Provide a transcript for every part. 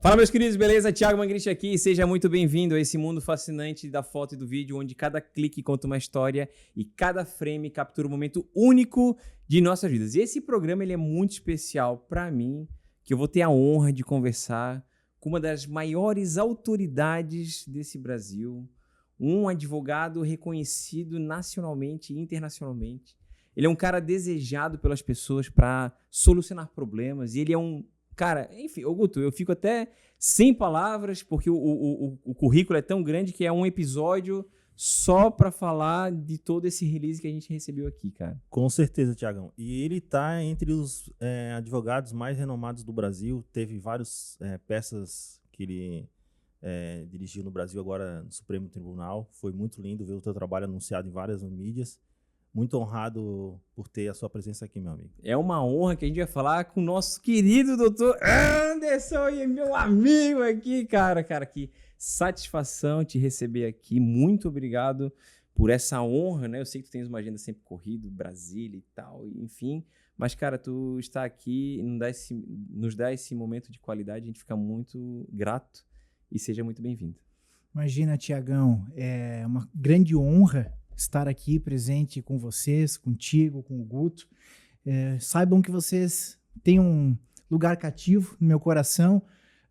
Fala, meus queridos, beleza? Thiago Mangrich aqui, seja muito bem-vindo a esse mundo fascinante da foto e do vídeo, onde cada clique conta uma história e cada frame captura um momento único de nossas vidas. E esse programa ele é muito especial para mim, que eu vou ter a honra de conversar com uma das maiores autoridades desse Brasil, um advogado reconhecido nacionalmente e internacionalmente. Ele é um cara desejado pelas pessoas para solucionar problemas e ele é um cara, enfim, Guto, eu fico até sem palavras, porque o currículo é tão grande que é um episódio só para falar de todo esse release que a gente recebeu aqui, cara. Com certeza, Thiagão. E ele está entre os advogados mais renomados do Brasil. Teve várias peças que ele dirigiu no Brasil, agora no Supremo Tribunal. Foi muito lindo ver o teu trabalho anunciado em várias mídias. Muito honrado por ter a sua presença aqui, meu amigo. É uma honra que a gente vai falar com o nosso querido doutor Anderson e meu amigo aqui, cara. Cara, que satisfação te receber aqui. Muito obrigado por essa honra, né? Eu sei que tu tens uma agenda sempre corrida, Brasília e tal, enfim. Mas, cara, tu está aqui e nos dá esse momento de qualidade. A gente fica muito grato e seja muito bem-vindo. Imagina, Tiagão, é uma grande honra estar aqui presente com vocês, contigo, com o Guto. Saibam que vocês têm um lugar cativo no meu coração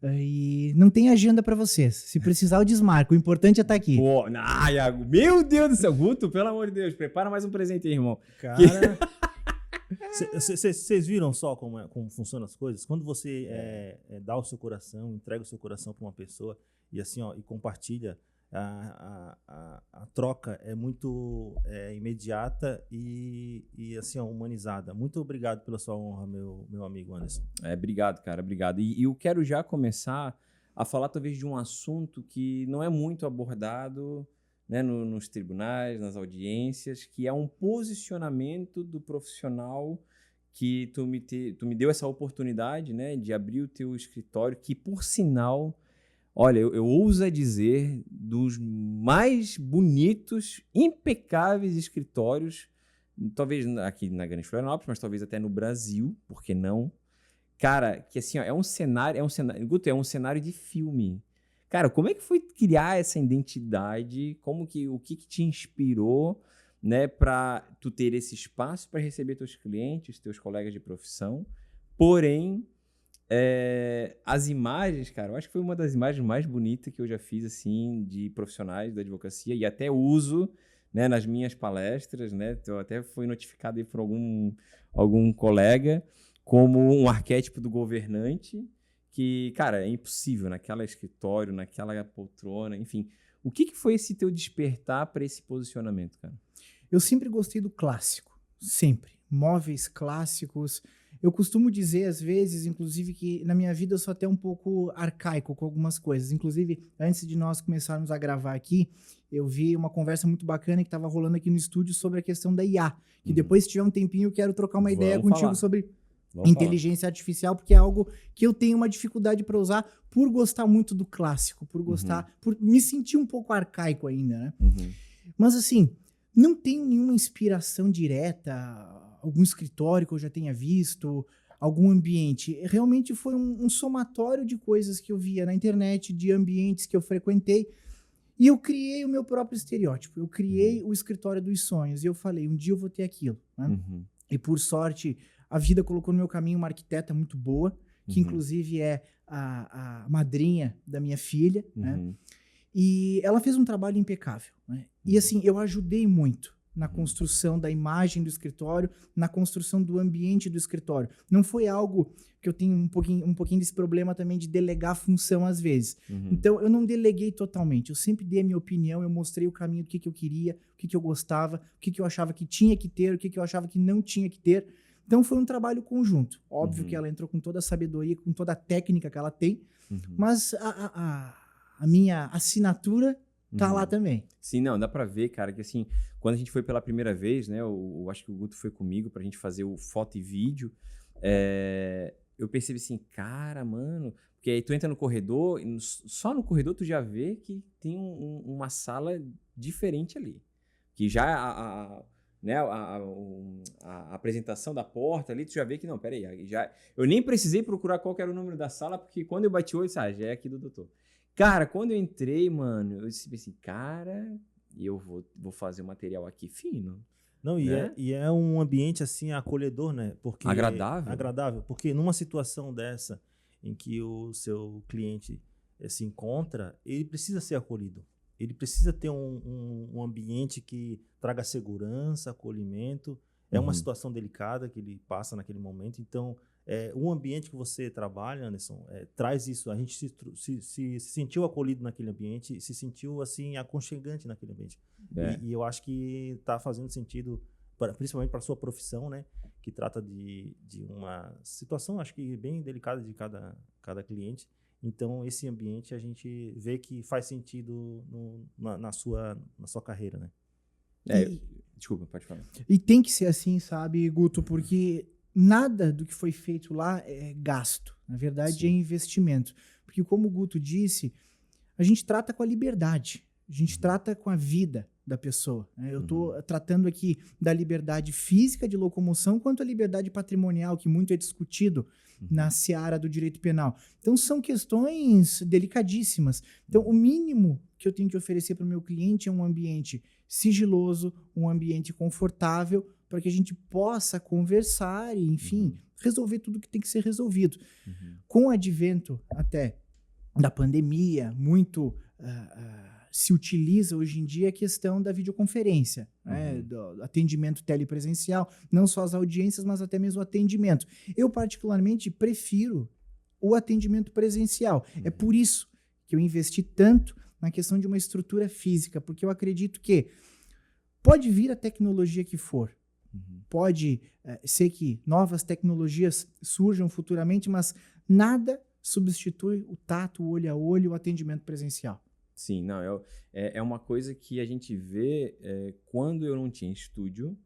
e não tem agenda para vocês. Se precisar, eu desmarco. O importante é estar aqui. Pô, Iago, meu Deus do céu, Guto, pelo amor de Deus, prepara mais um presente aí, irmão. Cara, vocês viram só como funcionam as coisas? Quando você dá o seu coração, entrega o seu coração para uma pessoa e assim, ó, e compartilha, a troca é muito imediata e assim, ó, humanizada. Muito obrigado pela sua honra, meu amigo Anderson. Obrigado, cara, obrigado. E eu quero já começar a falar talvez de um assunto que não é muito abordado, né, nos tribunais, nas audiências, que é um posicionamento do profissional que tu me deu essa oportunidade, né, de abrir o teu escritório, que por sinal... Olha, eu ouso dizer, dos mais bonitos, impecáveis escritórios, talvez aqui na Grande Florianópolis, mas talvez até no Brasil, por que não? Cara, que assim, ó, Guto, é um cenário de filme. Cara, como é que foi criar essa identidade? O que te inspirou, né, para tu ter esse espaço para receber teus clientes, teus colegas de profissão, porém... as imagens, cara, eu acho que foi uma das imagens mais bonitas que eu já fiz, assim, de profissionais da advocacia e até uso, né, nas minhas palestras, né, eu até fui notificado aí por algum colega como um arquétipo do governante que, cara, é impossível naquela escritório, naquela poltrona, enfim. O que foi esse teu despertar para esse posicionamento, cara? Eu sempre gostei do clássico, sempre. Móveis clássicos. Eu costumo dizer, às vezes, inclusive, que na minha vida eu sou até um pouco arcaico com algumas coisas. Inclusive, antes de nós começarmos a gravar aqui, eu vi uma conversa muito bacana que estava rolando aqui no estúdio sobre a questão da IA. Que depois, se tiver um tempinho, eu quero trocar uma ideia contigo sobre inteligência artificial, porque é algo que eu tenho uma dificuldade para usar por gostar muito do clássico, por gostar, por me sentir um pouco arcaico ainda, né? Mas, assim, não tenho nenhuma inspiração direta, algum escritório que eu já tenha visto, algum ambiente. Realmente foi um somatório de coisas que eu via na internet, de ambientes que eu frequentei, e eu criei o meu próprio estereótipo. Eu criei o escritório dos sonhos, e eu falei, um dia eu vou ter aquilo, né? E por sorte, a vida colocou no meu caminho uma arquiteta muito boa, que inclusive é a madrinha da minha filha, né? E ela fez um trabalho impecável, né? E assim, eu ajudei muito na construção da imagem do escritório, na construção do ambiente do escritório. Não foi algo que eu tenho um pouquinho desse problema também de delegar função às vezes. Então, eu não deleguei totalmente. Eu sempre dei a minha opinião, eu mostrei o caminho do que eu queria, o que eu gostava, o que eu achava que tinha que ter, o que eu achava que não tinha que ter. Então, foi um trabalho conjunto. Óbvio que ela entrou com toda a sabedoria, com toda a técnica que ela tem, mas a minha assinatura tá lá também. Sim, não, dá pra ver, cara, que assim, quando a gente foi pela primeira vez, né, eu acho que o Guto foi comigo pra gente fazer o foto e vídeo, eu percebi assim, cara, mano, porque aí tu entra no corredor, e só no corredor tu já vê que tem uma sala diferente ali, que já né, a apresentação da porta ali, tu já vê que não, peraí, eu nem precisei procurar qual que era o número da sala, porque quando eu bati o olho, já é aqui do doutor. Cara, quando eu entrei, mano, eu disse assim, cara, eu vou fazer um material aqui fino. Não, né? e é um ambiente assim acolhedor, né? Porque Agradável. agradável, porque numa situação dessa em que o seu cliente se encontra, ele precisa ser acolhido. Ele precisa ter um ambiente que traga segurança, acolhimento. É uma situação delicada que ele passa naquele momento. Então, o ambiente que você trabalha, Anderson, traz isso. A gente se sentiu acolhido naquele ambiente, se sentiu assim aconchegante naquele ambiente. E eu acho que está fazendo sentido, principalmente para a sua profissão, né? Que trata de uma situação, acho que bem delicada de cada cliente. Então, esse ambiente a gente vê que faz sentido na sua carreira, né? Desculpa, pode falar. E tem que ser assim, sabe, Guto? Porque nada do que foi feito lá é gasto. Na verdade, é investimento. Porque, como o Guto disse, a gente trata com a liberdade. A gente trata com a vida da pessoa. Né? Eu estou tratando aqui da liberdade física de locomoção quanto a liberdade patrimonial, que muito é discutido na seara do direito penal. Então, são questões delicadíssimas. Então, o mínimo que eu tenho que oferecer para o meu cliente é um ambiente sigiloso, um ambiente confortável, para que a gente possa conversar e, enfim, resolver tudo que tem que ser resolvido. Com o advento até da pandemia, muito se utiliza hoje em dia a questão da videoconferência, né, do atendimento telepresencial, não só as audiências, mas até mesmo o atendimento. Eu, particularmente, prefiro o atendimento presencial. É por isso que eu investi tanto na questão de uma estrutura física, porque eu acredito que pode vir a tecnologia que for, pode ser que novas tecnologias surjam futuramente, mas nada substitui o tato, o olho a olho, o atendimento presencial. Sim, não, é uma coisa que a gente vê quando eu não tinha estúdio,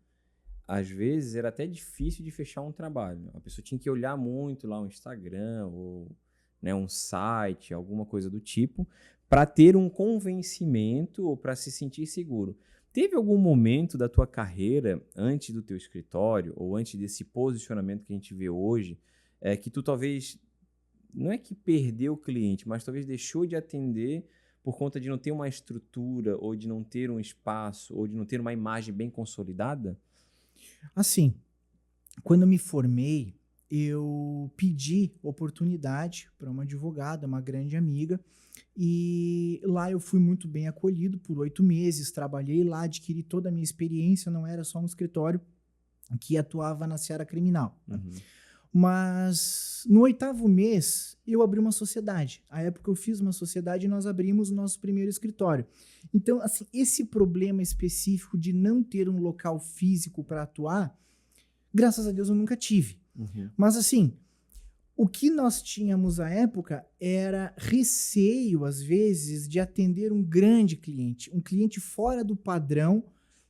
às vezes era até difícil de fechar um trabalho. A pessoa tinha que olhar muito lá o Instagram ou, né, um site, alguma coisa do tipo, para ter um convencimento ou para se sentir seguro. Teve algum momento da tua carreira, antes do teu escritório ou antes desse posicionamento que a gente vê hoje, que tu talvez, não é que perdeu o cliente, mas talvez deixou de atender por conta de não ter uma estrutura, ou de não ter um espaço, ou de não ter uma imagem bem consolidada? Assim, quando eu me formei, eu pedi oportunidade para uma advogada, uma grande amiga, e lá eu fui muito bem acolhido por 8 meses, trabalhei lá, adquiri toda a minha experiência, não era só um escritório que atuava na seara criminal. Mas no 8º mês, eu abri uma sociedade. À época eu fiz uma sociedade e nós abrimos o nosso primeiro escritório. Então, assim, esse problema específico de não ter um local físico para atuar, graças a Deus eu nunca tive. Mas, assim, o que nós tínhamos à época era receio, às vezes, de atender um grande cliente, um cliente fora do padrão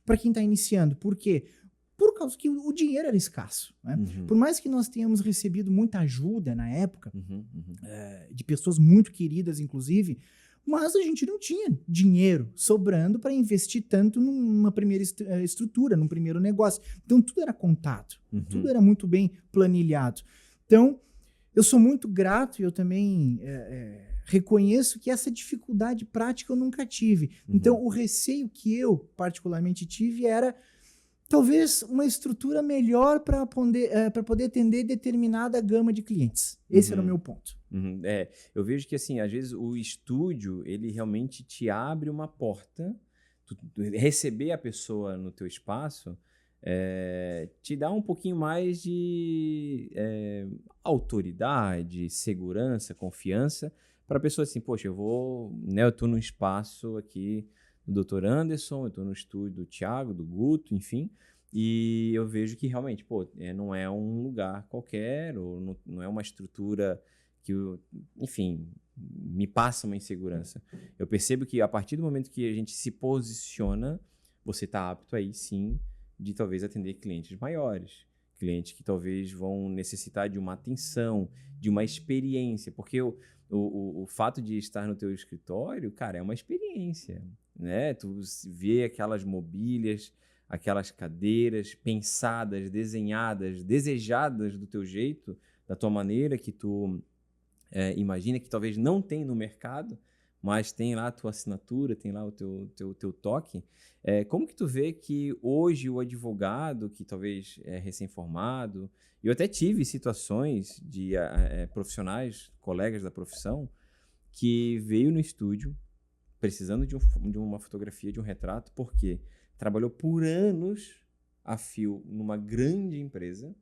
para quem está iniciando. Por quê? Por causa que o dinheiro era escasso. Né? Por mais que nós tenhamos recebido muita ajuda na época, de pessoas muito queridas, inclusive, mas a gente não tinha dinheiro sobrando para investir tanto numa primeira estrutura, num primeiro negócio. Então, tudo era contato, tudo era muito bem planilhado. Então, eu sou muito grato e eu também reconheço que essa dificuldade prática eu nunca tive. Então, o receio que eu particularmente tive era talvez uma estrutura melhor para poder atender determinada gama de clientes. Esse era o meu ponto. Eu vejo que, assim, às vezes o estúdio, ele realmente te abre uma porta. Tu receber a pessoa no teu espaço te dá um pouquinho mais de autoridade, segurança, confiança para a pessoa assim, poxa, eu estou num espaço aqui do Dr. Anderson, eu estou no estúdio do Thiago, do Guto, enfim, e eu vejo que realmente, não é um lugar qualquer, ou não é uma estrutura que, enfim, me passa uma insegurança. Eu percebo que a partir do momento que a gente se posiciona, você está apto aí sim de talvez atender clientes maiores, clientes que talvez vão necessitar de uma atenção, de uma experiência, porque o fato de estar no teu escritório, cara, é uma experiência, né? Tu vê aquelas mobílias, aquelas cadeiras pensadas, desenhadas, desejadas do teu jeito, da tua maneira, que tu imagina, que talvez não tem no mercado, mas tem lá a tua assinatura, tem lá o teu toque. Como que tu vê que hoje o advogado, que talvez é recém-formado, eu até tive situações de profissionais, colegas da profissão, que veio no estúdio precisando de uma fotografia, de um retrato, porque trabalhou por anos a fio numa grande empresa,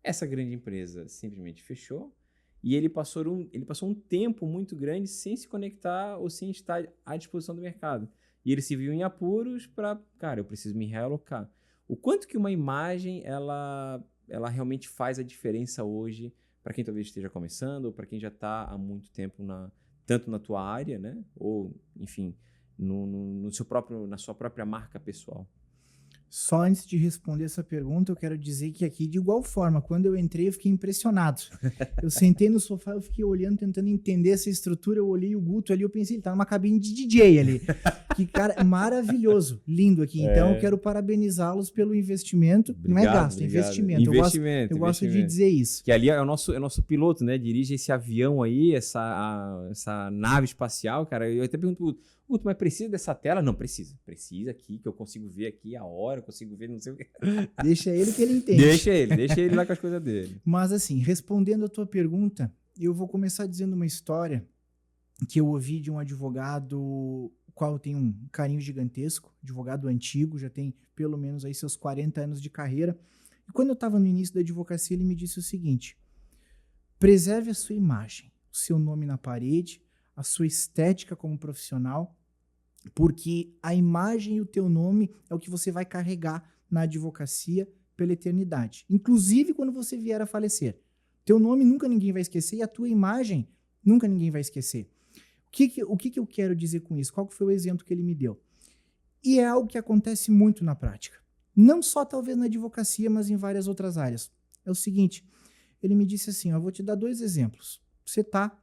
essa grande empresa simplesmente fechou, e ele passou um tempo muito grande sem se conectar ou sem estar à disposição do mercado. E ele se viu em apuros para, cara, eu preciso me realocar. O quanto que uma imagem, ela realmente faz a diferença hoje para quem talvez esteja começando ou para quem já está há muito tempo tanto na tua área, né? Ou, enfim, na sua própria marca pessoal. Só antes de responder essa pergunta, eu quero dizer que aqui, de igual forma, quando eu entrei, eu fiquei impressionado. Eu sentei no sofá, eu fiquei olhando, tentando entender essa estrutura, eu olhei o Guto ali, eu pensei, ele tá numa cabine de DJ ali. Que cara maravilhoso, lindo aqui. Então, eu quero parabenizá-los pelo investimento. Obrigado, não é gasto, é obrigado. investimento. Eu gosto de dizer isso. Que ali é o nosso piloto, né? Dirige esse avião aí, essa nave espacial, cara. Eu até pergunto, Guto, mas precisa dessa tela? Não, precisa. Precisa aqui, que eu consigo ver aqui a hora, eu consigo ver não sei o que. Deixa ele que ele entende. Deixa ele lá com as coisas dele. Mas assim, respondendo a tua pergunta, eu vou começar dizendo uma história que eu ouvi de um advogado, qual eu tenho um carinho gigantesco, advogado antigo, já tem pelo menos aí seus 40 anos de carreira. E quando eu estava no início da advocacia, ele me disse o seguinte: preserve a sua imagem, o seu nome na parede, a sua estética como profissional, porque a imagem e o teu nome é o que você vai carregar na advocacia pela eternidade. Inclusive quando você vier a falecer. Teu nome nunca ninguém vai esquecer e a tua imagem nunca ninguém vai esquecer. O que eu quero dizer com isso? Qual foi o exemplo que ele me deu? E é algo que acontece muito na prática. Não só talvez na advocacia, mas em várias outras áreas. É o seguinte, ele me disse assim, eu vou te dar 2 exemplos. Você tá...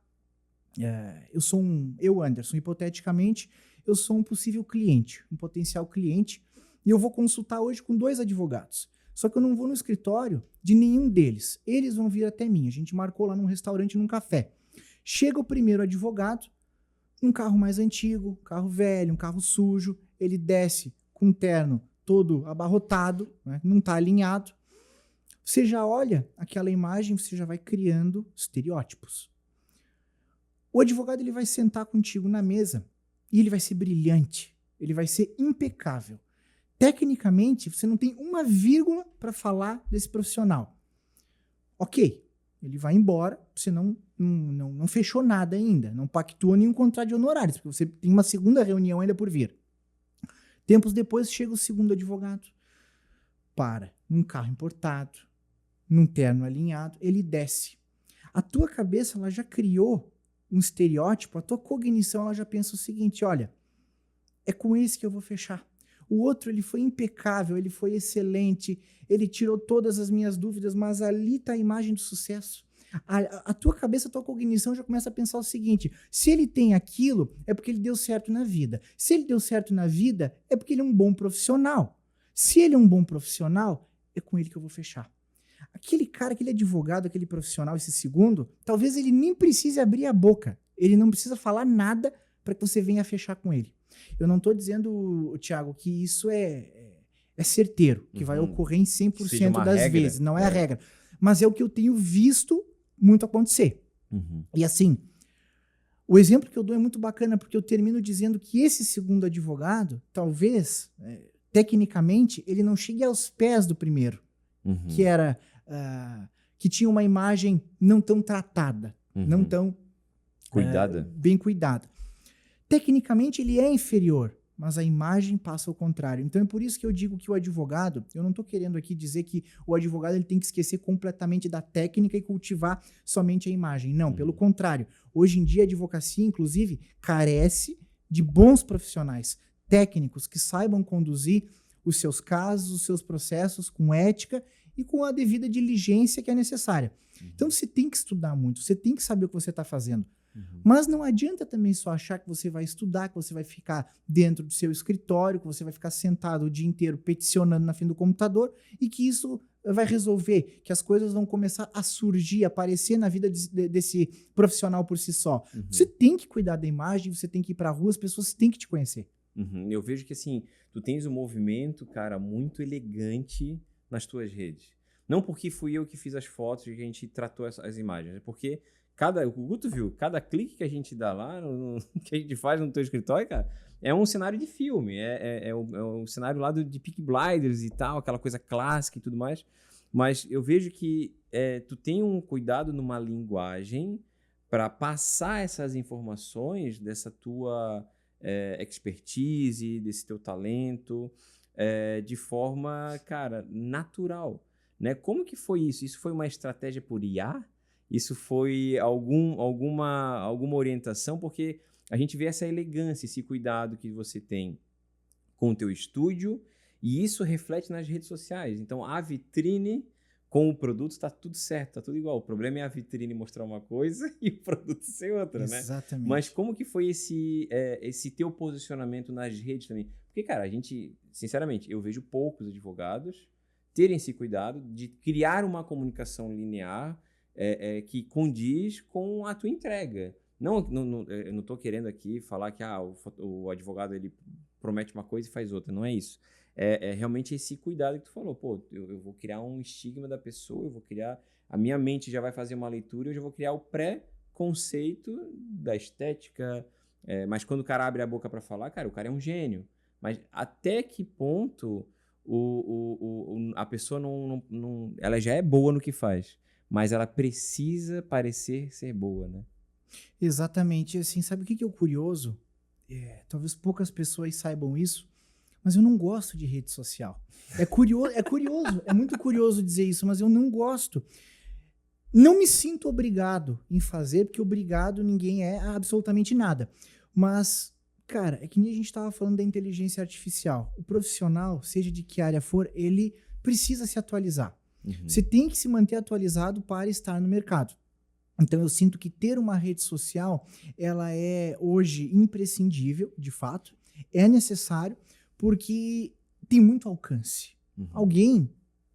eu, Anderson, hipoteticamente, eu sou um possível cliente, um potencial cliente, e eu vou consultar hoje com 2 advogados. Só que eu não vou no escritório de nenhum deles. Eles vão vir até mim. A gente marcou lá num restaurante, num café. Chega o primeiro advogado, um carro mais antigo, carro velho, um carro sujo, ele desce com um terno todo abarrotado, né, não está alinhado. Você já olha aquela imagem, você já vai criando estereótipos. O advogado ele vai sentar contigo na mesa e ele vai ser brilhante, ele vai ser impecável. Tecnicamente, você não tem uma vírgula para falar desse profissional. Ok, ele vai embora, você não fechou nada ainda, não pactuou nenhum contrato de honorários, porque você tem uma segunda reunião ainda por vir. Tempos depois chega o segundo advogado, num carro importado, num terno alinhado, ele desce. A tua cabeça ela já criou um estereótipo, a tua cognição ela já pensa o seguinte, olha, é com esse que eu vou fechar. O outro ele foi impecável, ele foi excelente, ele tirou todas as minhas dúvidas, mas ali está a imagem do sucesso. A tua cabeça, a tua cognição já começa a pensar o seguinte, se ele tem aquilo, é porque ele deu certo na vida. Se ele deu certo na vida, é porque ele é um bom profissional. Se ele é um bom profissional, é com ele que eu vou fechar. Aquele cara, aquele advogado, aquele profissional, esse segundo, talvez ele nem precise abrir a boca. Ele não precisa falar nada para que você venha fechar com ele. Eu não estou dizendo, Thiago, que isso é certeiro, que vai ocorrer em 100% das vezes. Não é a regra. Mas é o que eu tenho visto muito acontecer. E assim, o exemplo que eu dou é muito bacana, porque eu termino dizendo que esse segundo advogado, talvez, tecnicamente, ele não chegue aos pés do primeiro, que tinha uma imagem não tão tratada, não tão bem cuidada. Tecnicamente, ele é inferior, mas a imagem passa ao contrário. Então, é por isso que eu digo que o advogado, eu não estou querendo aqui dizer que o advogado ele tem que esquecer completamente da técnica e cultivar somente a imagem. Não, pelo contrário. Hoje em dia, a advocacia, inclusive, carece de bons profissionais, técnicos, que saibam conduzir os seus casos, os seus processos com ética e com a devida diligência que é necessária. Então, você tem que estudar muito, você tem que saber o que você está fazendo. Mas não adianta também só achar que você vai estudar, que você vai ficar dentro do seu escritório, que você vai ficar sentado o dia inteiro peticionando na frente do computador e que isso vai resolver, que as coisas vão começar a surgir, aparecer na vida desse profissional por si só. Você tem que cuidar da imagem, você tem que ir pra rua, as pessoas têm que te conhecer. Eu vejo que, assim, tu tens um movimento, cara, muito elegante nas tuas redes. Não porque fui eu que fiz as fotos e que a gente tratou as imagens, é porque o Guto viu, cada clique que a gente dá lá, que a gente faz no teu escritório, cara, é um cenário de filme, é um cenário lá de Peaky Blinders e tal, aquela coisa clássica e tudo mais. Mas eu vejo que tu tem um cuidado numa linguagem para passar essas informações dessa tua expertise, desse teu talento, de forma, cara, natural. Né? Como que foi isso? Isso foi uma estratégia por IA? Isso foi alguma orientação? Porque a gente vê essa elegância, esse cuidado que você tem com o teu estúdio e isso reflete nas redes sociais. Então, a vitrine com o produto está tudo certo, está tudo igual. O problema é a vitrine mostrar uma coisa e o produto ser outra, né? Exatamente. Mas como que foi esse teu posicionamento nas redes também? Porque, cara, a gente, sinceramente, eu vejo poucos advogados terem esse cuidado de criar uma comunicação linear que condiz com a tua entrega. Eu não estou querendo aqui falar que o advogado ele promete uma coisa e faz outra. Não é isso. É realmente esse cuidado que tu falou. Pô, eu vou criar um estigma da pessoa, eu vou criar... A minha mente já vai fazer uma leitura, eu já vou criar o pré-conceito da estética. Mas quando o cara abre a boca para falar, cara, o cara é um gênio. Mas até que ponto a pessoa não... Ela já é boa no que faz, mas ela precisa parecer ser boa, né? Exatamente. Assim, sabe o que é o curioso? Talvez poucas pessoas saibam isso, mas eu não gosto de rede social. É curioso, é muito curioso dizer isso, mas eu não gosto. Não me sinto obrigado em fazer, porque obrigado ninguém é absolutamente nada. Mas, cara, é que nem a gente estava falando da inteligência artificial. O profissional, seja de que área for, ele precisa se atualizar. Você tem que se manter atualizado para estar no mercado. Então, eu sinto que ter uma rede social, ela é hoje imprescindível, de fato. É necessário, porque tem muito alcance. Alguém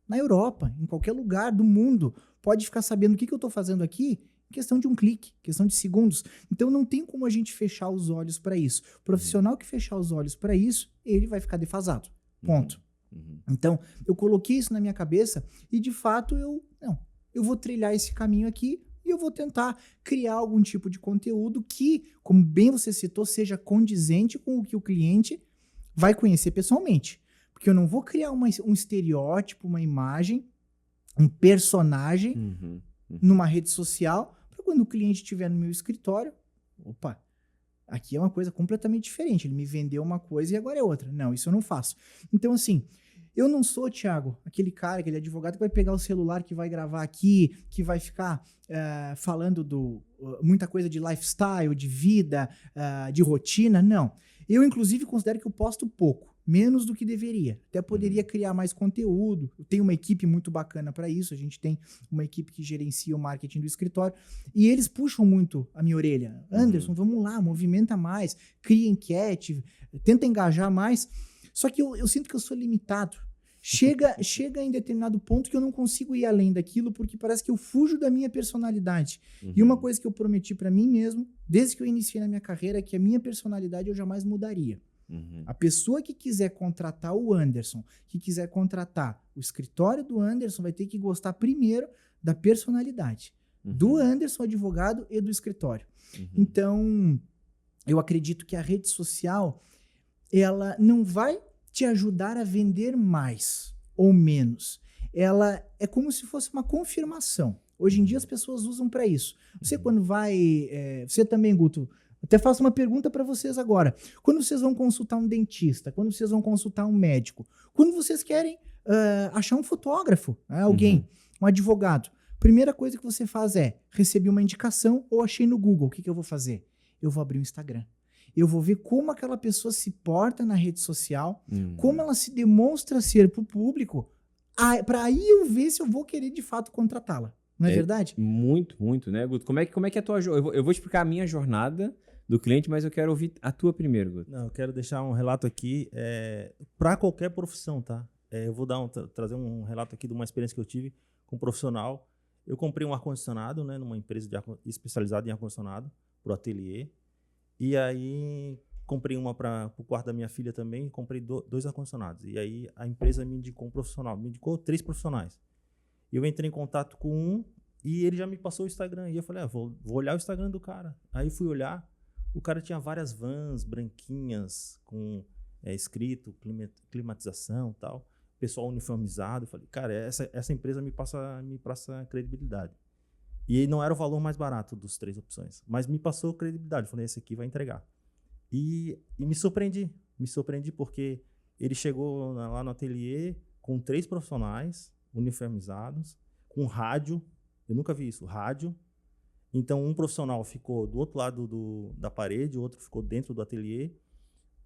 na Europa, em qualquer lugar do mundo, pode ficar sabendo o que eu estou fazendo aqui em questão de um clique, questão de segundos. Então, não tem como a gente fechar os olhos para isso. O profissional que fechar os olhos para isso, ele vai ficar defasado. Ponto. Então, eu coloquei isso na minha cabeça e, de fato, eu vou trilhar esse caminho aqui e eu vou tentar criar algum tipo de conteúdo que, como bem você citou, seja condizente com o que o cliente vai conhecer pessoalmente. Porque eu não vou criar um estereótipo, uma imagem, um personagem numa rede social para quando o cliente estiver no meu escritório, opa, aqui é uma coisa completamente diferente. Ele me vendeu uma coisa e agora é outra. Não, isso eu não faço. Então, assim, eu não sou, Thiago, aquele cara, aquele advogado que vai pegar o celular, que vai gravar aqui, que vai ficar falando muita coisa de lifestyle, de vida, de rotina. Não. Eu, inclusive, considero que eu posto pouco, menos do que deveria. Até poderia criar mais conteúdo. Eu tenho uma equipe muito bacana para isso. A gente tem uma equipe que gerencia o marketing do escritório. E eles puxam muito a minha orelha. Anderson, vamos lá, movimenta mais, cria enquete, tenta engajar mais. Só que eu sinto que eu sou limitado. Chega em determinado ponto que eu não consigo ir além daquilo, porque parece que eu fujo da minha personalidade. E uma coisa que eu prometi para mim mesmo, desde que eu iniciei na minha carreira, é que a minha personalidade eu jamais mudaria. A pessoa que quiser contratar o Anderson, que quiser contratar o escritório do Anderson, vai ter que gostar primeiro da personalidade do Anderson, advogado, e do escritório. Então, eu acredito que a rede social, ela não vai te ajudar a vender mais ou menos. Ela é como se fosse uma confirmação. Hoje em dia as pessoas usam para isso. Você quando vai... você também, Guto, até faço uma pergunta para vocês agora. Quando vocês vão consultar um dentista, quando vocês vão consultar um médico, quando vocês querem achar um fotógrafo, alguém, um advogado, primeira coisa que você faz é, recebi uma indicação ou achei no Google, o que eu vou fazer? Eu vou abrir o Instagram. Eu vou ver como aquela pessoa se porta na rede social, como ela se demonstra ser para o público, para aí eu ver se eu vou querer de fato contratá-la. Não é verdade? Muito, muito, né, Guto? Como é que é a tua jornada? Eu vou explicar a minha jornada do cliente, mas eu quero ouvir a tua primeiro, Guto. Não, eu quero deixar um relato aqui para qualquer profissão, tá? Eu vou trazer um relato aqui de uma experiência que eu tive com um profissional. Eu comprei um ar-condicionado, né, numa empresa especializada em ar-condicionado, pro ateliê. E aí comprei uma para o quarto da minha filha também, comprei 2 ar-condicionados. E aí a empresa me indicou um profissional, me indicou 3 profissionais. Eu entrei em contato com um e ele já me passou o Instagram. E eu falei, vou olhar o Instagram do cara. Aí fui olhar, o cara tinha várias vans branquinhas com escrito climatização e tal. Pessoal uniformizado. Eu falei, cara, essa empresa me passa credibilidade. E não era o valor mais barato dos 3 opções, mas me passou credibilidade. Eu falei, esse aqui vai entregar. E me surpreendi. Me surpreendi porque ele chegou lá no ateliê com 3 profissionais uniformizados, com rádio. Eu nunca vi isso, rádio. Então, um profissional ficou do outro lado da parede, o outro ficou dentro do ateliê.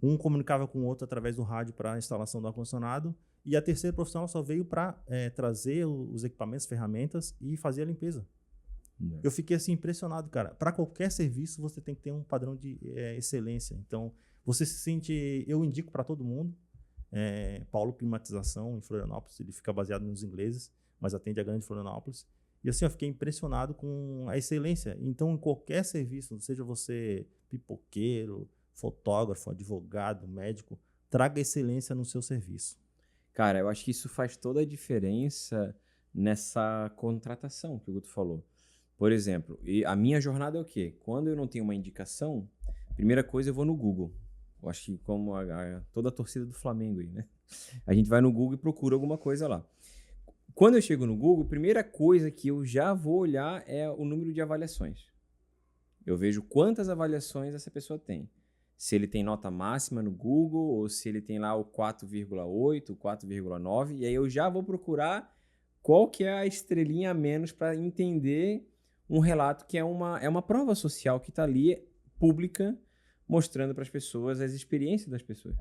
Um comunicava com o outro através do rádio para a instalação do ar-condicionado. E a terceira profissional só veio para trazer os equipamentos, ferramentas e fazer a limpeza. Eu fiquei assim impressionado, cara. Para qualquer serviço, você tem que ter um padrão de excelência. Então, você se sente... Eu indico para todo mundo. Paulo Climatização, em Florianópolis. Ele fica baseado nos ingleses, mas atende a grande Florianópolis. E assim, eu fiquei impressionado com a excelência. Então, em qualquer serviço, seja você pipoqueiro, fotógrafo, advogado, médico, traga excelência no seu serviço. Cara, eu acho que isso faz toda a diferença nessa contratação que o Guto falou. Por exemplo, a minha jornada é o quê? Quando eu não tenho uma indicação, primeira coisa eu vou no Google. Eu acho que como toda a torcida do Flamengo aí, né? A gente vai no Google e procura alguma coisa lá. Quando eu chego no Google, a primeira coisa que eu já vou olhar é o número de avaliações. Eu vejo quantas avaliações essa pessoa tem. Se ele tem nota máxima no Google ou se ele tem lá o 4,8, o 4,9. E aí eu já vou procurar qual que é a estrelinha a menos para entender um relato que é uma prova social que está ali, pública, mostrando para as pessoas as experiências das pessoas.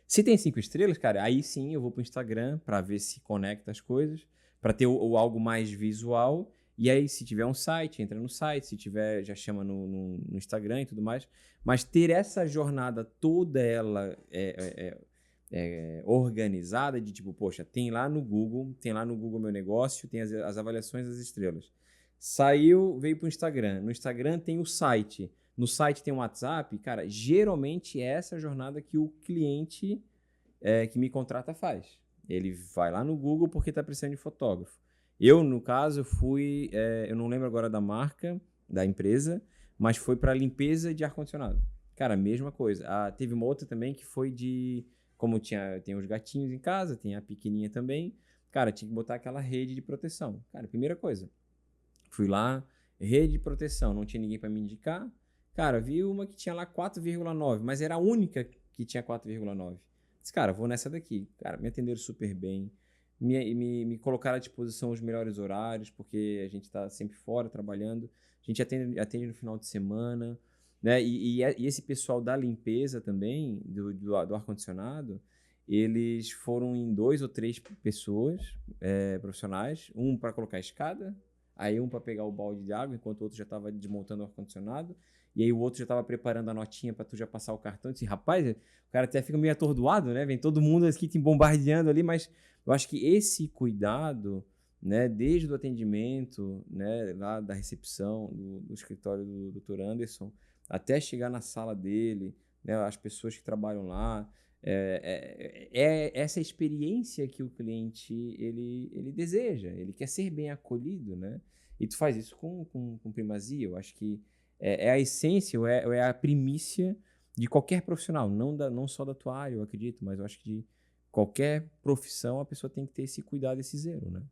Se tem 5 estrelas, cara, aí sim eu vou para o Instagram para ver se conecta as coisas, para ter algo mais visual. E aí, se tiver um site, entra no site. Se tiver, já chama no Instagram e tudo mais. Mas ter essa jornada toda ela organizada de tipo, poxa, tem lá no Google meu negócio, tem as avaliações das estrelas. Saiu, veio para o Instagram. No Instagram tem o site. No site tem o WhatsApp. Cara, geralmente é essa jornada que o cliente que me contrata faz. Ele vai lá no Google porque está precisando de fotógrafo. Eu, no caso, fui... eu não lembro agora da marca, da empresa, mas foi para limpeza de ar-condicionado. Cara, mesma coisa. Teve uma outra também que foi de... Como tem os gatinhos em casa, tem a pequenininha também. Cara, tinha que botar aquela rede de proteção. Cara, primeira coisa. Fui lá, rede de proteção, não tinha ninguém para me indicar. Cara, vi uma que tinha lá 4,9, mas era a única que tinha 4,9. Disse, cara, vou nessa daqui. Cara, me atenderam super bem. Me colocaram à disposição os melhores horários, porque a gente está sempre fora trabalhando. A gente atende no final de semana. Né? E esse pessoal da limpeza também, do ar-condicionado, eles foram em 2 ou 3 pessoas profissionais. Um para colocar a escada, aí um para pegar o balde de água, enquanto o outro já estava desmontando o ar-condicionado. E aí o outro já estava preparando a notinha para tu já passar o cartão. Eu disse, rapaz, o cara até fica meio atordoado, né? Vem todo mundo aqui te bombardeando ali, mas eu acho que esse cuidado, né, desde o atendimento, né, lá da recepção, do escritório do Dr. Anderson, até chegar na sala dele, né, as pessoas que trabalham lá, essa experiência que o cliente ele deseja, ele quer ser bem acolhido, né? E tu faz isso com primazia. Eu acho que é a essência, ou é a primícia de qualquer profissional, não só da tua área, eu acredito, mas eu acho que de qualquer profissão a pessoa tem que ter esse cuidado, esse zelo, né?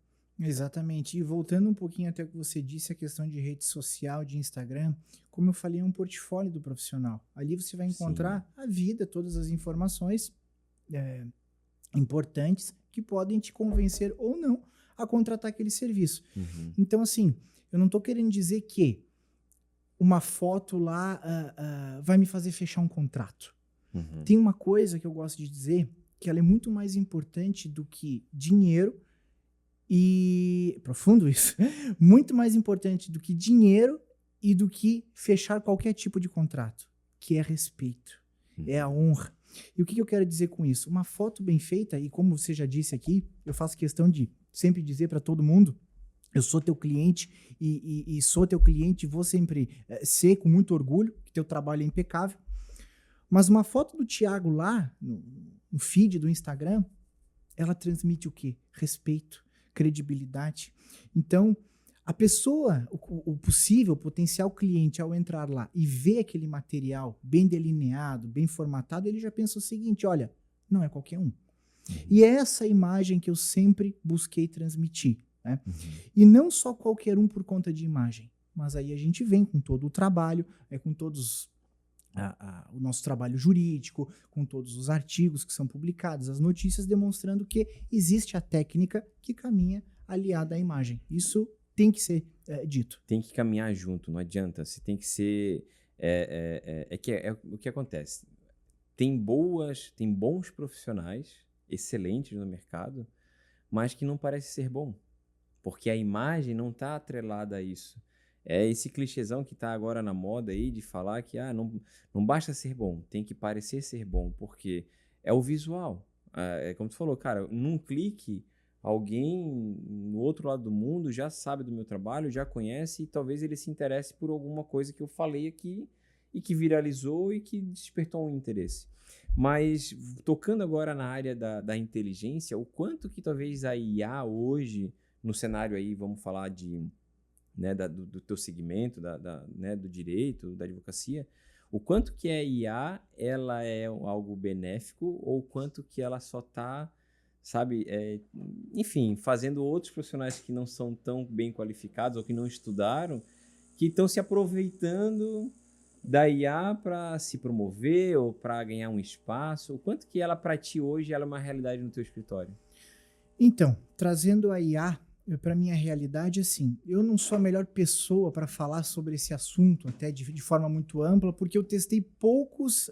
Exatamente. E voltando um pouquinho até o que você disse, a questão de rede social, de Instagram, como eu falei, é um portfólio do profissional. Ali você vai encontrar a vida, todas as informações importantes que podem te convencer ou não a contratar aquele serviço. Uhum. Então, assim, eu não estou querendo dizer que uma foto lá vai me fazer fechar um contrato. Uhum. Tem uma coisa que eu gosto de dizer, que ela é muito mais importante do que dinheiro, E profundo isso. Muito mais importante do que dinheiro e do que fechar qualquer tipo de contrato, que é respeito, é a honra. E o que eu quero dizer com isso? Uma foto bem feita, e como você já disse aqui, eu faço questão de sempre dizer para todo mundo, eu sou teu cliente e sou teu cliente, vou sempre ser com muito orgulho, que teu trabalho é impecável. Mas uma foto do Thiago lá, no feed do Instagram, ela transmite o quê? Respeito, credibilidade. Então, a pessoa, o possível, potencial cliente, ao entrar lá e ver aquele material bem delineado, bem formatado, ele já pensa o seguinte, olha, não é qualquer um. E é essa imagem que eu sempre busquei transmitir. Né? E não só qualquer um por conta de imagem, mas aí a gente vem com todo o trabalho, com todos o nosso trabalho jurídico, com todos os artigos que são publicados, as notícias demonstrando que existe a técnica que caminha aliada à imagem. Isso tem que ser dito. Tem que caminhar junto, não adianta. Você tem que ser... o que acontece. Tem bons profissionais, excelentes no mercado, mas que não parece ser bom. Porque a imagem não está atrelada a isso. É esse clichêzão que está agora na moda aí de falar que não basta ser bom, tem que parecer ser bom, porque é o visual. É como tu falou, cara, num clique, alguém no outro lado do mundo já sabe do meu trabalho, já conhece e talvez ele se interesse por alguma coisa que eu falei aqui e que viralizou e que despertou um interesse. Mas tocando agora na área da inteligência, o quanto que talvez a IA hoje, no cenário aí, vamos falar de... Né, do teu segmento, né, do direito, da advocacia, o quanto que a IA ela é algo benéfico ou o quanto que ela só está, sabe, enfim, fazendo outros profissionais que não são tão bem qualificados ou que não estudaram, que estão se aproveitando da IA para se promover ou para ganhar um espaço. O quanto que ela, para ti hoje, ela é uma realidade no teu escritório? Então, trazendo a IA para minha realidade, assim, eu não sou a melhor pessoa para falar sobre esse assunto, até de forma muito ampla, porque eu testei poucas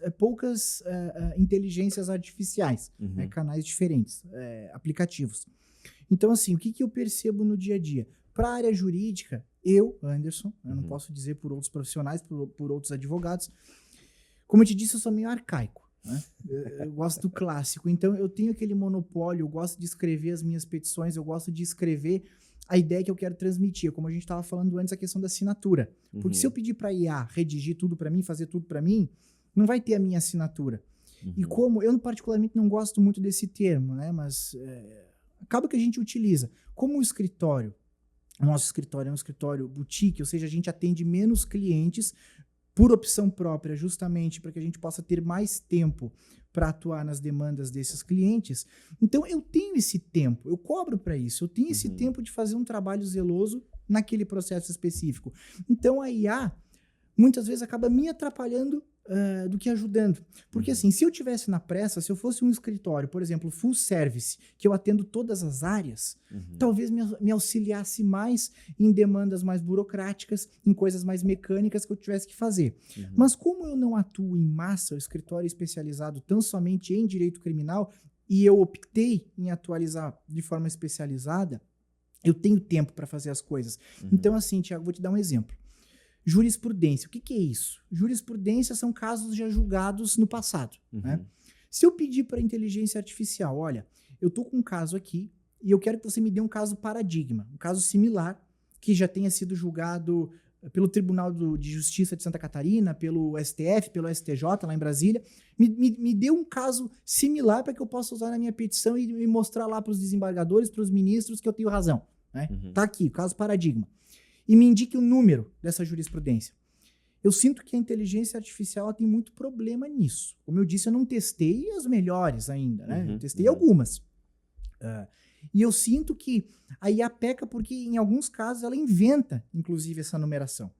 inteligências artificiais, né, canais diferentes, aplicativos. Então, assim, o que eu percebo no dia a dia? Para a área jurídica, eu, Anderson, eu não posso dizer por outros profissionais, por outros advogados, como eu te disse, eu sou meio arcaico. Né? Eu gosto do clássico, então eu tenho aquele monopólio, eu gosto de escrever as minhas petições, eu gosto de escrever a ideia que eu quero transmitir, como a gente estava falando antes, a questão da assinatura, porque se eu pedir para a IA redigir tudo para mim, fazer tudo para mim, não vai ter a minha assinatura. E como eu particularmente não gosto muito desse termo, né? Mas acaba que a gente utiliza como um escritório. O nosso escritório é um escritório boutique, ou seja, a gente atende menos clientes por opção própria, justamente para que a gente possa ter mais tempo para atuar nas demandas desses clientes. Então, eu tenho esse tempo, eu cobro para isso, eu tenho esse tempo de fazer um trabalho zeloso naquele processo específico. Então, a IA, muitas vezes, acaba me atrapalhando do que ajudando. Porque, assim, se eu tivesse na pressa, se eu fosse um escritório, por exemplo, full service, que eu atendo todas as áreas, talvez me auxiliasse mais em demandas mais burocráticas, em coisas mais mecânicas que eu tivesse que fazer. Mas como eu não atuo em massa, o escritório é especializado tão somente em direito criminal, e eu optei em atualizar de forma especializada, eu tenho tempo para fazer as coisas. Então, assim, Thiago, vou te dar um exemplo. Jurisprudência. O que é isso? Jurisprudência são casos já julgados no passado. Né? Se eu pedir para a inteligência artificial, olha, eu estou com um caso aqui e eu quero que você me dê um caso paradigma, um caso similar que já tenha sido julgado pelo Tribunal de Justiça de Santa Catarina, pelo STF, pelo STJ lá em Brasília, me dê um caso similar para que eu possa usar na minha petição e mostrar lá para os desembargadores, para os ministros que eu tenho razão. Né? Tá aqui, o caso paradigma. E me indique o número dessa jurisprudência. Eu sinto que a inteligência artificial tem muito problema nisso. Como eu disse, eu não testei as melhores ainda, né? Eu testei algumas. E eu sinto que a IA peca porque, em alguns casos, ela inventa, inclusive, essa numeração.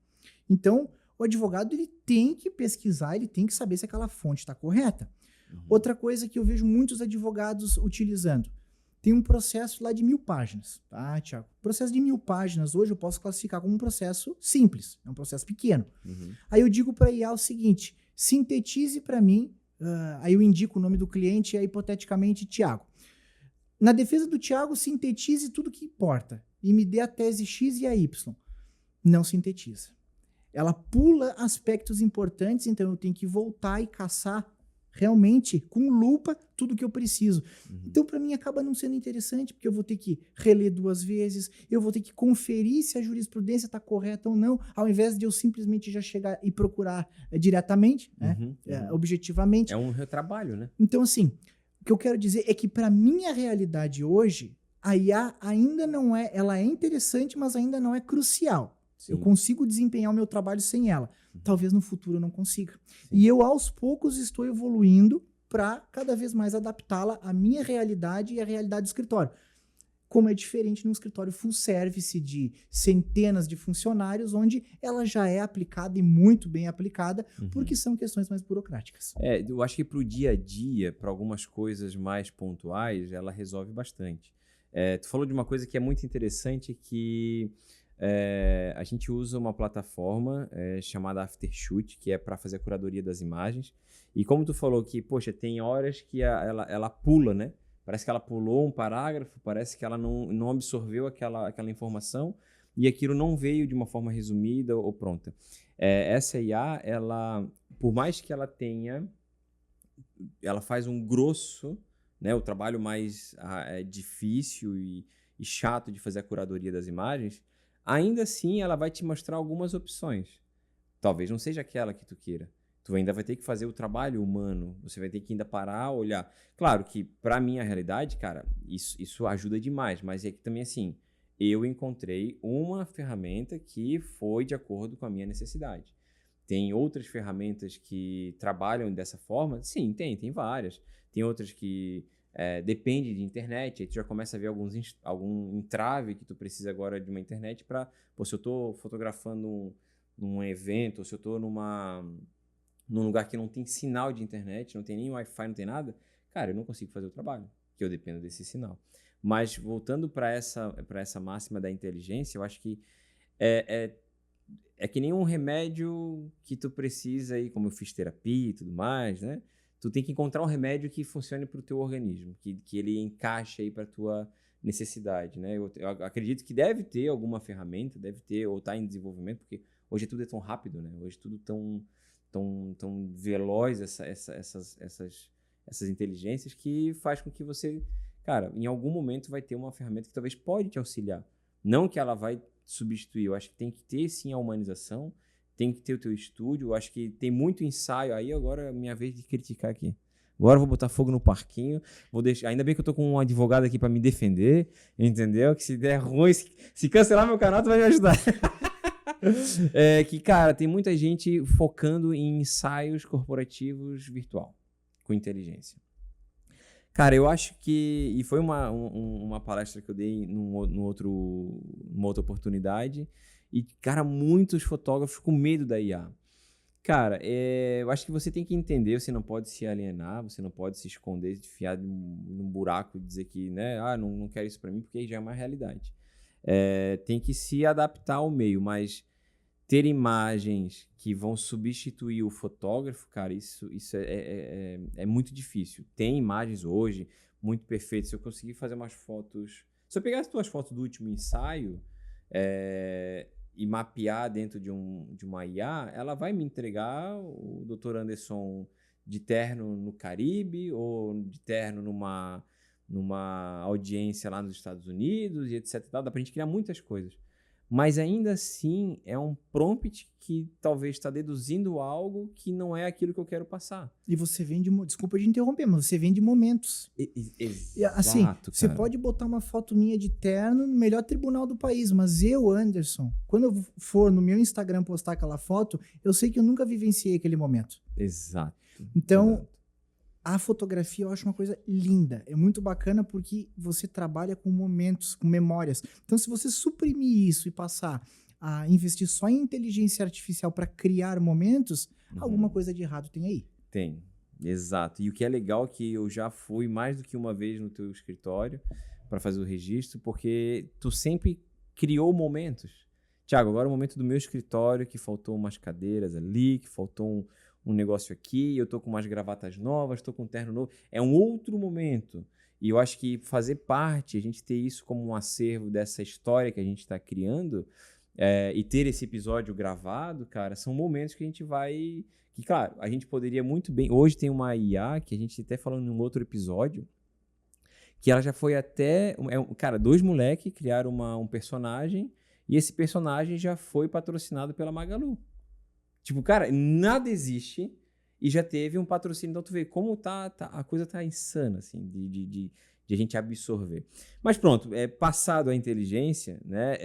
Então, o advogado ele tem que pesquisar, ele tem que saber se aquela fonte está correta. Outra coisa que eu vejo muitos advogados utilizando, tem um processo lá de 1000 páginas, tá, Thiago? O processo de 1000 páginas, hoje eu posso classificar como um processo simples, é um processo pequeno. Aí eu digo para a IA o seguinte, sintetize para mim, aí eu indico o nome do cliente, hipoteticamente, Thiago. Na defesa do Thiago, sintetize tudo que importa e me dê a tese X e a Y. Não sintetiza. Ela pula aspectos importantes, então eu tenho que voltar e caçar realmente, com lupa, tudo que eu preciso. Então, para mim, acaba não sendo interessante, porque eu vou ter que reler 2 vezes, eu vou ter que conferir se a jurisprudência está correta ou não, ao invés de eu simplesmente já chegar e procurar diretamente, né? Objetivamente. É um retrabalho, né? Então, assim, o que eu quero dizer é que, para minha realidade hoje, a IA ainda não é, ela é interessante, mas ainda não é crucial. Sim. Eu consigo desempenhar o meu trabalho sem ela. Talvez no futuro eu não consiga. Sim. E eu, aos poucos, estou evoluindo para cada vez mais adaptá-la à minha realidade e à realidade do escritório. Como é diferente num escritório full service de centenas de funcionários, onde ela já é aplicada e muito bem aplicada, porque são questões mais burocráticas. Eu acho que para o dia a dia, para algumas coisas mais pontuais, ela resolve bastante. Tu falou de uma coisa que é muito interessante, que a gente usa uma plataforma chamada Aftershoot, que é para fazer a curadoria das imagens. E como tu falou que, poxa, tem horas que ela pula, né? Parece que ela pulou um parágrafo, parece que ela não absorveu aquela informação e aquilo não veio de uma forma resumida ou pronta. Essa IA, ela, por mais que ela tenha, ela faz um grosso, né? O trabalho mais difícil e chato de fazer a curadoria das imagens, ainda assim, ela vai te mostrar algumas opções. Talvez não seja aquela que tu queira. Tu ainda vai ter que fazer o trabalho humano. Você vai ter que ainda parar, olhar. Claro que, pra minha realidade, cara, isso ajuda demais. Mas é que também, assim, eu encontrei uma ferramenta que foi de acordo com a minha necessidade. Tem outras ferramentas que trabalham dessa forma? Sim, tem várias. Tem outras que... depende de internet, aí tu já começa a ver algum entrave que tu precisa agora de uma internet para, se eu tô fotografando num evento, ou se eu tô num lugar que não tem sinal de internet, não tem nem Wi-Fi, não tem nada, cara, eu não consigo fazer o trabalho, que eu dependo desse sinal. Mas voltando para essa máxima da inteligência, eu acho que é que nem um remédio que tu precisa aí, como eu fiz terapia e tudo mais, né? Tu tem que encontrar um remédio que funcione para o teu organismo, que ele encaixe aí para a tua necessidade, né? Eu acredito que deve ter alguma ferramenta, deve ter, ou está em desenvolvimento, porque hoje tudo é tão rápido, né? Hoje tudo tão veloz, essas inteligências, que faz com que você, cara, em algum momento vai ter uma ferramenta que talvez pode te auxiliar. Não que ela vai substituir, eu acho que tem que ter sim a humanização, tem que ter o teu estúdio, eu acho que tem muito ensaio aí, agora é minha vez de criticar aqui. Agora eu vou botar fogo no parquinho, vou deixar, ainda bem que eu tô com um advogado aqui para me defender, entendeu? Que se der ruim, se cancelar meu canal, tu vai me ajudar. Que, cara, tem muita gente focando em ensaios corporativos virtual, com inteligência. Cara, eu acho que... E foi uma palestra que eu dei numa outra oportunidade. E, cara, muitos fotógrafos com medo da IA. Cara, eu acho que você tem que entender, você não pode se alienar, você não pode se esconder, se enfiar num buraco e dizer que, né, não quero isso pra mim, porque já é uma realidade. Tem que se adaptar ao meio, mas ter imagens que vão substituir o fotógrafo, cara, isso é muito difícil. Tem imagens hoje muito perfeitas. Se eu conseguir fazer umas fotos... Se eu pegar as tuas fotos do último ensaio e mapear dentro de uma IA, ela vai me entregar o Dr. Anderson de terno no Caribe ou de terno numa audiência lá nos Estados Unidos e etc. Dá pra gente criar muitas coisas. Mas ainda assim é um prompt que talvez está deduzindo algo que não é aquilo que eu quero passar. E você vende... Desculpa de interromper, mas você vende momentos. Exato, assim, cara. você pode botar uma foto minha de terno no melhor tribunal do país, mas eu, Anderson, quando eu for no meu Instagram postar aquela foto, eu sei que eu nunca vivenciei aquele momento. Exato. Então... A fotografia eu acho uma coisa linda, é muito bacana porque você trabalha com momentos, com memórias. Então, se você suprimir isso e passar a investir só em inteligência artificial para criar momentos, alguma coisa de errado tem aí. Tem, exato. E o que é legal é que eu já fui mais do que uma vez no teu escritório para fazer o registro, porque tu sempre criou momentos. Thiago, agora é o momento do meu escritório, que faltou umas cadeiras ali, que faltou um negócio aqui, eu tô com umas gravatas novas, tô com um terno novo. É um outro momento. E eu acho que fazer parte, a gente ter isso como um acervo dessa história que a gente está criando, e ter esse episódio gravado, cara, são momentos que a gente vai... Que, claro, a gente poderia muito bem... Hoje tem uma IA, que a gente até falou em um outro episódio, que ela já foi até... Cara, 2 moleques criaram um personagem, e esse personagem já foi patrocinado pela Magalu. Tipo, cara, nada existe e já teve um patrocínio. Então, tu vê como a coisa tá insana, assim, de a gente absorver. Mas pronto, passado a inteligência, né,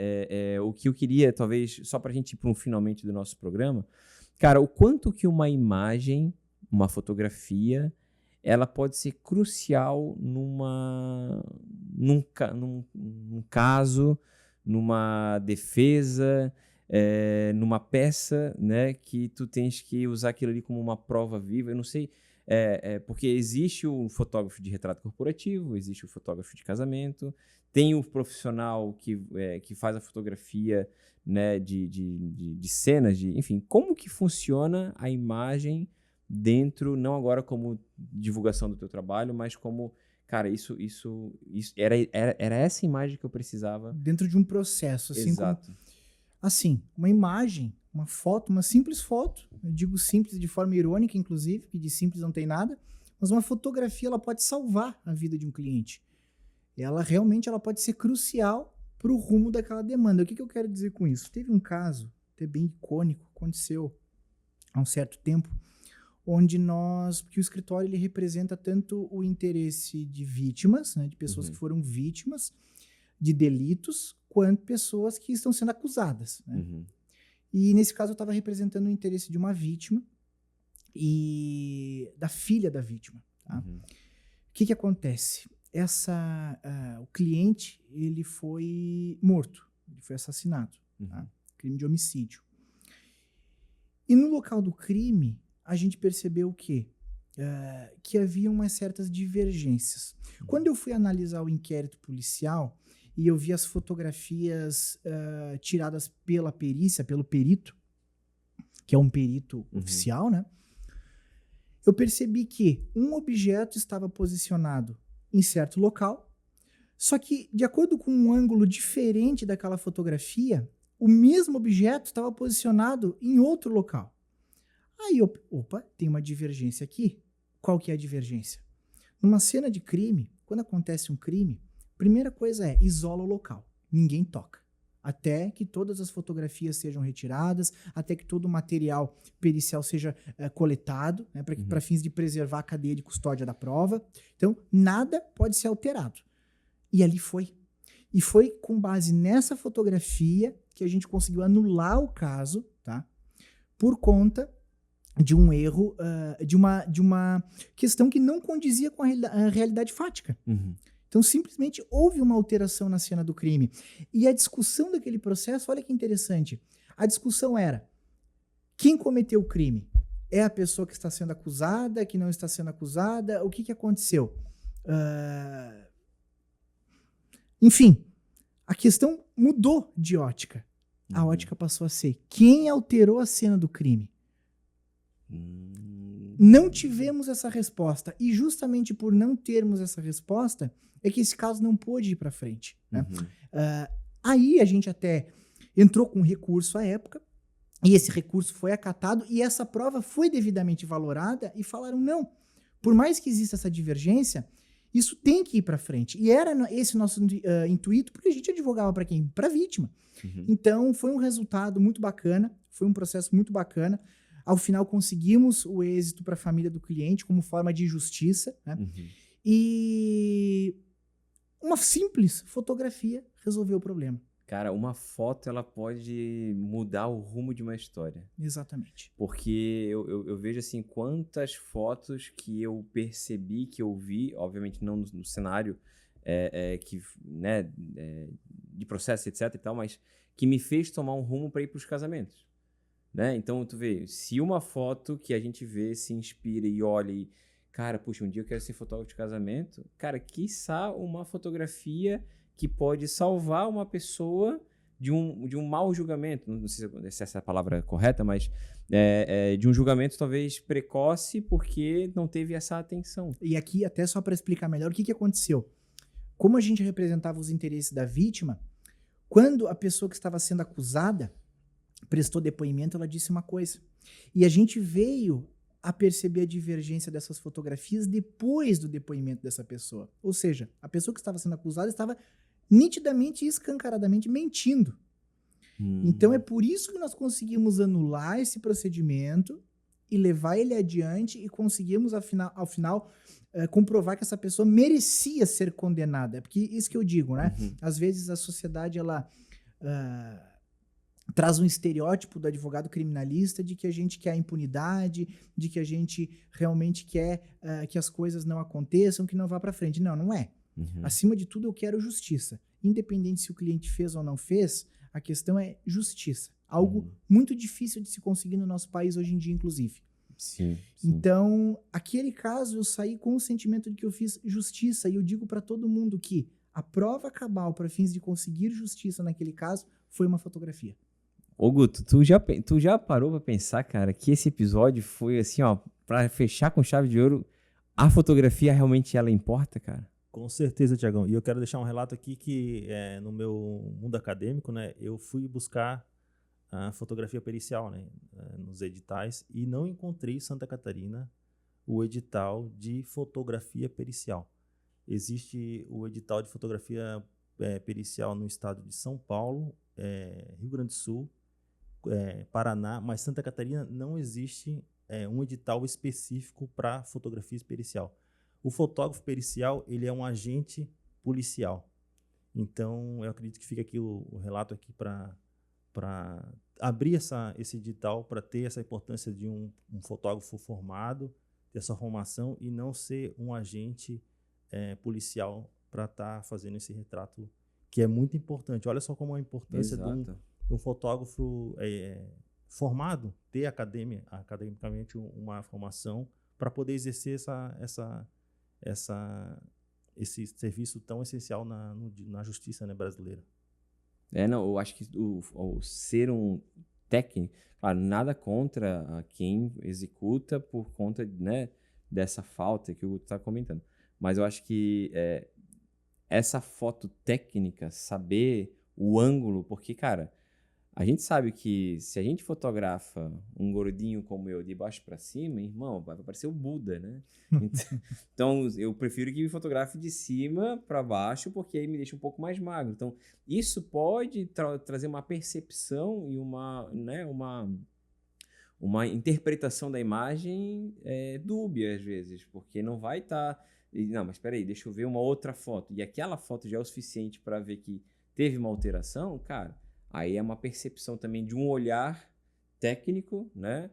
o que eu queria, talvez, só pra gente ir para um finalmente do nosso programa, cara, o quanto que uma imagem, uma fotografia, ela pode ser crucial num caso, numa defesa, numa peça, né, que tu tens que usar aquilo ali como uma prova viva. Eu não sei, porque existe o fotógrafo de retrato corporativo, existe o fotógrafo de casamento, tem o profissional que faz a fotografia, né, de cenas, enfim, como que funciona a imagem dentro, não agora como divulgação do teu trabalho, mas como, cara, isso era essa imagem que eu precisava. Dentro de um processo, assim. Exato. Assim, uma imagem, uma foto, uma simples foto, eu digo simples de forma irônica, inclusive, porque de simples não tem nada, mas uma fotografia ela pode salvar a vida de um cliente. Ela realmente pode ser crucial para o rumo daquela demanda. O que eu quero dizer com isso? Teve um caso, até bem icônico, aconteceu há um certo tempo, onde que o escritório ele representa tanto o interesse de vítimas, né, de pessoas que foram vítimas de delitos, quanto pessoas que estão sendo acusadas. Né? E nesse caso eu estava representando o interesse de uma vítima e da filha da vítima. Tá? O que acontece? O cliente ele foi morto, ele foi assassinado, tá? Crime de homicídio. E no local do crime, a gente percebeu que havia umas certas divergências. Quando eu fui analisar o inquérito policial e eu vi as fotografias tiradas pela perícia, pelo perito, que é um perito oficial, né? Eu percebi que um objeto estava posicionado em certo local, só que, de acordo com um ângulo diferente daquela fotografia, o mesmo objeto estava posicionado em outro local. Aí, opa, tem uma divergência aqui. Qual que é a divergência? Numa cena de crime, quando acontece um crime, primeira coisa isola o local. Ninguém toca. Até que todas as fotografias sejam retiradas, até que todo o material pericial seja coletado, né, para fins de preservar a cadeia de custódia da prova. Então, nada pode ser alterado. E ali foi. E foi com base nessa fotografia que a gente conseguiu anular o caso, tá? Por conta de um erro, de uma questão que não condizia com a realidade fática. Então, simplesmente houve uma alteração na cena do crime. E a discussão daquele processo, olha que interessante. A discussão era, quem cometeu o crime? É a pessoa que está sendo acusada, que não está sendo acusada? O que aconteceu? Enfim, a questão mudou de ótica. A ótica passou a ser, quem alterou a cena do crime? Não tivemos essa resposta. E justamente por não termos essa resposta, é que esse caso não pôde ir para frente. Né? Aí a gente até entrou com recurso à época, e esse recurso foi acatado, e essa prova foi devidamente valorada, e falaram, não, por mais que exista essa divergência, isso tem que ir para frente. E era esse nosso intuito, porque a gente advogava para quem? Para a vítima. Então, foi um resultado muito bacana, foi um processo muito bacana. Ao final, conseguimos o êxito para a família do cliente como forma de justiça. Né? E uma simples fotografia resolveu o problema. Cara, uma foto ela pode mudar o rumo de uma história. Exatamente. Porque eu vejo assim, quantas fotos que eu percebi, que eu vi, obviamente não no cenário de processo, etc e tal, mas que me fez tomar um rumo para ir para os casamentos. Né? Então, tu vê, se uma foto que a gente vê se inspira e olha e, cara, puxa, um dia eu quero ser fotógrafo de casamento, cara, quiçá uma fotografia que pode salvar uma pessoa de um mau julgamento, não sei se essa é a palavra correta, mas de um julgamento talvez precoce porque não teve essa atenção. E aqui, até só para explicar melhor, o que aconteceu? Como a gente representava os interesses da vítima, quando a pessoa que estava sendo acusada prestou depoimento, ela disse uma coisa. E a gente veio a perceber a divergência dessas fotografias depois do depoimento dessa pessoa. Ou seja, a pessoa que estava sendo acusada estava nitidamente e escancaradamente mentindo. Então é por isso que nós conseguimos anular esse procedimento e levar ele adiante e conseguimos, ao final, comprovar que essa pessoa merecia ser condenada. Porque isso que eu digo, né? Às vezes a sociedade, ela traz um estereótipo do advogado criminalista de que a gente quer a impunidade, de que a gente realmente quer que as coisas não aconteçam, que não vá para frente. Não, não é. Acima de tudo, eu quero justiça. Independente se o cliente fez ou não fez, a questão é justiça. Algo muito difícil de se conseguir no nosso país hoje em dia, inclusive. Sim. Então, aquele caso, eu saí com o sentimento de que eu fiz justiça. E eu digo para todo mundo que a prova cabal para fins de conseguir justiça naquele caso foi uma fotografia. Ô Guto, tu já parou pra pensar, cara, que esse episódio foi assim, ó, pra fechar com chave de ouro, a fotografia realmente ela importa, cara? Com certeza, Tiagão. E eu quero deixar um relato aqui que no meu mundo acadêmico, né, eu fui buscar a fotografia pericial, né, nos editais e não encontrei em Santa Catarina o edital de fotografia pericial. Existe o edital de fotografia pericial no estado de São Paulo, Rio Grande do Sul, Paraná, mas Santa Catarina não existe um edital específico para fotografia pericial. O fotógrafo pericial, ele é um agente policial. Então, eu acredito que fica aqui o relato aqui para abrir esse edital, para ter essa importância de um fotógrafo formado, ter essa formação e não ser um agente policial para estar fazendo esse retrato, que é muito importante. Olha só como a importância de um fotógrafo formado, ter academicamente uma formação para poder exercer esse serviço tão essencial na justiça, né, brasileira. Eu acho que o ser um técnico, claro, nada contra quem executa por conta, né, dessa falta que o Guto está comentando. Mas eu acho que essa foto técnica, saber o ângulo, porque, cara, a gente sabe que se a gente fotografa um gordinho como eu de baixo para cima, irmão, vai parecer o Buda, né? Então, eu prefiro que me fotografe de cima para baixo, porque aí me deixa um pouco mais magro. Então, isso pode trazer uma percepção e uma interpretação da imagem dúbia, às vezes, porque não vai estar... Não, mas espera aí, deixa eu ver uma outra foto. E aquela foto já é o suficiente para ver que teve uma alteração, cara... Aí é uma percepção também de um olhar técnico, né?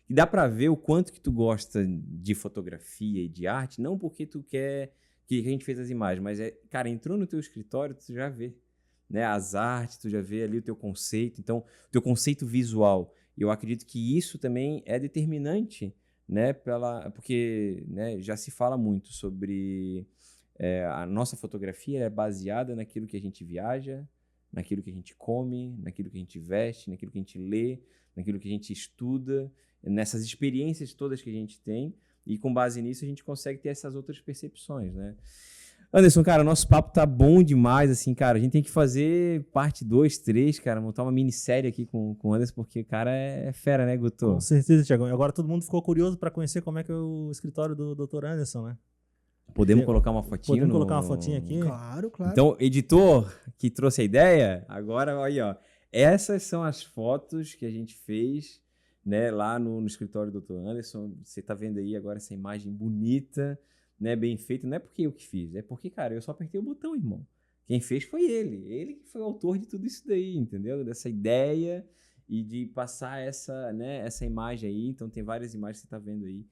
Que dá para ver o quanto que tu gosta de fotografia e de arte, não porque tu quer que a gente fez as imagens, mas cara, entrou no teu escritório, tu já vê, né? As artes, tu já vê ali o teu conceito, então, o teu conceito visual. E eu acredito que isso também é determinante, né? Porque, né, já se fala muito sobre... a nossa fotografia é baseada naquilo que a gente viaja, naquilo que a gente come, naquilo que a gente veste, naquilo que a gente lê, naquilo que a gente estuda, nessas experiências todas que a gente tem, e com base nisso a gente consegue ter essas outras percepções, né? Anderson, cara, nosso papo tá bom demais, assim, cara, a gente tem que fazer parte 2, 3, cara, montar uma minissérie aqui com o Anderson, porque o cara é fera, né, Guto? Com certeza, Tiagão. E agora todo mundo ficou curioso para conhecer como é que é o escritório do Dr. Anderson, né? Podemos colocar uma fotinha? Podemos colocar uma fotinha aqui? Claro, claro. Então, editor que trouxe a ideia, agora aí, ó. Essas são as fotos que a gente fez, né, lá no escritório do Dr. Anderson. Você tá vendo aí agora essa imagem bonita, né, bem feita. Não é porque eu que fiz, é porque, cara, eu só apertei o botão, irmão. Quem fez foi ele. Ele que foi o autor de tudo isso daí, entendeu? Dessa ideia e de passar essa imagem aí. Então, tem várias imagens que você tá vendo aí.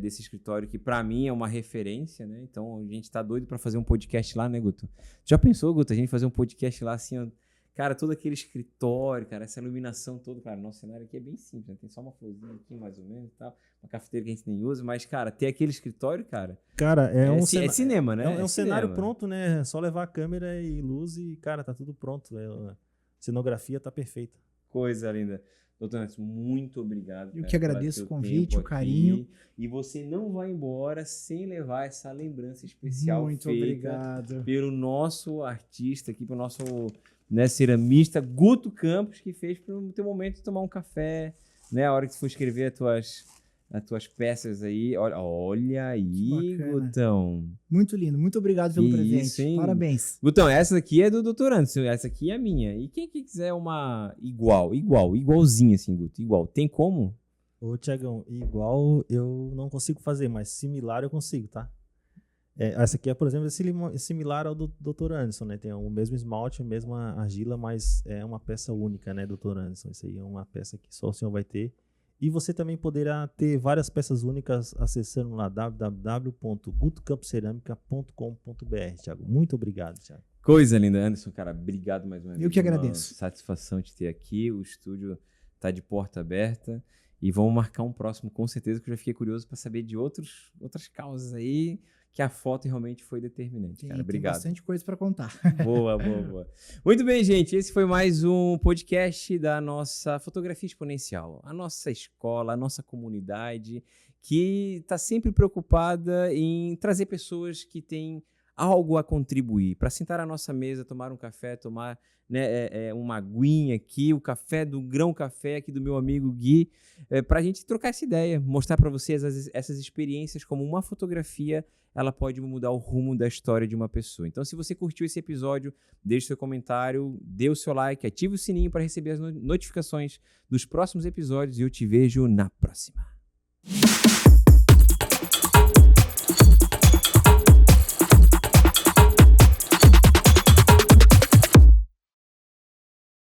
Desse escritório que pra mim é uma referência, né? Então a gente tá doido pra fazer um podcast lá, né, Guto? Já pensou, Guto, a gente fazer um podcast lá assim, ó, Cara, todo aquele escritório, cara, essa iluminação toda. Cara, nosso cenário aqui é bem simples, né? Tem só uma florzinha aqui, mais ou menos, e tal. Uma cafeteira que a gente nem usa. Mas, cara, ter aquele escritório, cara... Cara, é cinema, né? É um cenário pronto, né? É só levar a câmera e luz e, cara, tá tudo pronto. A cenografia tá perfeita. Coisa linda. Doutor Anderson, muito obrigado. Eu que agradeço o convite, o carinho. E você não vai embora sem levar essa lembrança especial muito feita obrigado. pelo nosso artista aqui, pelo nosso ceramista Guto Campos, que fez para o teu momento de tomar um café, né? A hora que tu for escrever as tuas peças aí. Olha aí, Gutão. Muito lindo. Muito obrigado pelo presente. Isso, hein? Parabéns. Gutão, essa aqui é do Dr. Anderson. Essa aqui é a minha. E quem quiser uma igualzinha assim, Guto. Igual. Tem como? Ô, Tiagão, igual eu não consigo fazer, mas similar eu consigo, tá? Essa aqui, por exemplo, é similar ao do Dr. Anderson, né? Tem o mesmo esmalte, a mesma argila, mas é uma peça única, né, Dr. Anderson? Isso aí é uma peça que só o senhor vai ter. E você também poderá ter várias peças únicas acessando lá www.gutocampoceramica.com.br, Thiago. Muito obrigado, Thiago. Coisa linda, Anderson, cara. Obrigado mais uma vez. Eu que agradeço. Satisfação de ter aqui. O estúdio tá de porta aberta. E vamos marcar um próximo, com certeza, que eu já fiquei curioso para saber de outras causas aí que a foto realmente foi determinante. Sim, cara. Obrigado. Tem bastante coisa para contar. Boa. Muito bem, gente. Esse foi mais um podcast da nossa Fotografia Exponencial. A nossa escola, a nossa comunidade, que está sempre preocupada em trazer pessoas que têm algo a contribuir, para sentar à nossa mesa, tomar um café, tomar uma aguinha aqui, o café do Grão Café aqui do meu amigo Gui, para a gente trocar essa ideia, mostrar para vocês essas experiências, como uma fotografia ela pode mudar o rumo da história de uma pessoa. Então, se você curtiu esse episódio, deixe seu comentário, dê o seu like, ative o sininho para receber as notificações dos próximos episódios e eu te vejo na próxima.